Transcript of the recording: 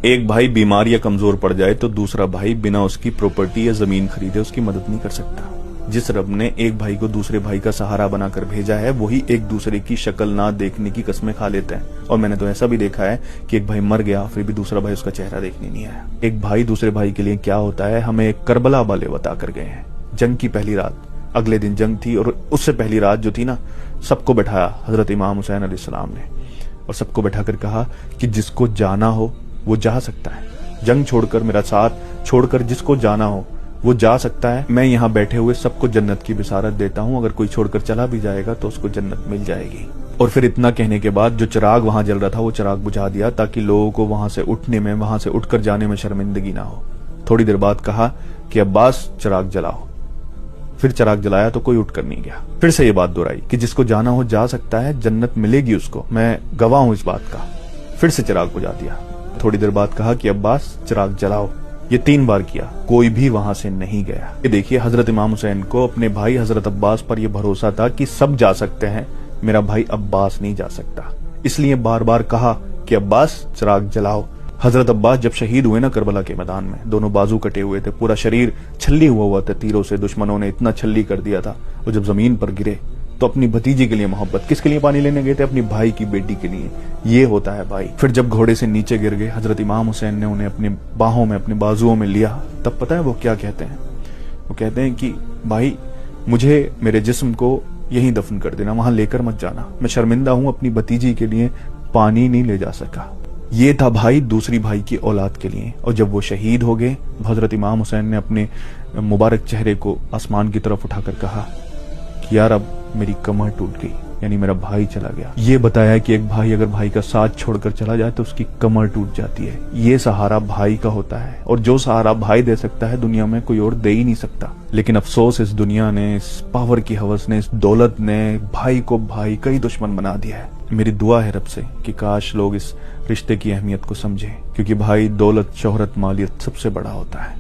ایک بھائی بیمار یا کمزور پڑ جائے تو دوسرا بھائی بنا اس کی پراپرٹی یا زمین خریدے اس کی مدد نہیں کر سکتا۔ جس رب نے ایک بھائی کو دوسرے بھائی کا سہارا بنا کر بھیجا ہے وہی ایک دوسرے کی شکل نہ دیکھنے کی قسمیں کھا لیتے ہیں۔ اور میں نے تو ایسا بھی دیکھا ہے کہ ایک بھائی مر گیا پھر بھی دوسرا بھائی اس کا چہرہ دیکھنے نہیں آیا۔ ایک بھائی دوسرے بھائی کے لیے کیا ہوتا ہے ہمیں ایک کربلا والے بتا کر گئے ہیں۔ جنگ کی پہلی رات، اگلے دن جنگ تھی اور اس سے پہلی رات جو تھی نا، سب کو بٹھایا حضرت امام حسین علیہ السلام نے، اور سب کو بٹھا کر کہا کہ جس کو جانا ہو وہ جا سکتا ہے، جنگ چھوڑ کر میرا ساتھ چھوڑ کر جس کو جانا ہو وہ جا سکتا ہے۔ میں یہاں بیٹھے ہوئے سب کو جنت کی بشارت دیتا ہوں، اگر کوئی چھوڑ کر چلا بھی جائے گا تو اس کو جنت مل جائے گی۔ اور پھر اتنا کہنے کے بعد جو چراغ وہاں جل رہا تھا وہ چراغ بجھا دیا تاکہ لوگوں کو وہاں سے اٹھنے میں، وہاں سے اٹھ کر جانے میں شرمندگی نہ ہو۔ تھوڑی دیر بعد کہا کہ عباس چراغ جلاؤ، پھر چراغ جلایا تو کوئی اٹھ کر نہیں گیا۔ پھر سے یہ بات دہرائی کہ جس کو جانا ہو جا سکتا ہے، جنت ملے گی اس کو، میں گواہ ہوں اس بات کا۔ پھر سے چراغ بجھا دیا۔ تھوڑی دیر بعد کہا کہ عباس چراغ جلاؤ، یہ 3 بار کیا، کوئی بھی وہاں سے نہیں گیا۔ یہ دیکھیے حضرت امام حسین کو اپنے بھائی حضرت عباس پر یہ بھروسہ تھا کہ سب جا سکتے ہیں، میرا بھائی عباس نہیں جا سکتا، اس لیے بار بار کہا کہ عباس چراغ جلاؤ۔ حضرت عباس جب شہید ہوئے نا کربلا کے میدان میں، دونوں بازو کٹے ہوئے تھے، پورا شریر چھلی ہوا تھا تیروں سے، دشمنوں نے اتنا چھلی کر دیا تھا، اور جب زمین پر گرے تو اپنی بھتیجی کے لیے محبت، کس کے لیے پانی لینے گئے تھے؟ اپنی بھائی کی بیٹی کے لیے۔ یہ ہوتا ہے بھائی۔ پھر جب گھوڑے سے نیچے گر گئے حضرت امام حسین نے انہیں اپنی باہوں میں، اپنے بازوؤں میں لیا، تب پتہ ہے وہ کیا کہتے ہیں؟ وہ کہتے ہیں کہ بھائی مجھے میرے جسم کو یہیں دفن کر دینا، وہاں لے کر مت جانا، میں شرمندہ ہوں، اپنی بھتیجی کے لیے پانی نہیں لے جا سکا۔ یہ تھا بھائی دوسری بھائی کی اولاد کے لیے۔ اور جب وہ شہید ہو گئے، حضرت امام حسین نے اپنے مبارک چہرے کو آسمان کی طرف اٹھا کر کہا کہ یار اب میری کمر ٹوٹ گئی، یعنی میرا بھائی چلا گیا۔ یہ بتایا کہ ایک بھائی اگر بھائی کا ساتھ چھوڑ کر چلا جائے تو اس کی کمر ٹوٹ جاتی ہے۔ یہ سہارا بھائی کا ہوتا ہے، اور جو سہارا بھائی دے سکتا ہے دنیا میں کوئی اور دے ہی نہیں سکتا۔ لیکن افسوس اس دنیا نے، اس پاور کی ہوس نے، اس دولت نے بھائی کو بھائی کا ہی دشمن بنا دیا ہے۔ میری دعا ہے رب سے کہ کاش لوگ اس رشتے کی اہمیت کو سمجھیں، کیونکہ بھائی دولت، شہرت، مالیت سب سے بڑا ہوتا ہے۔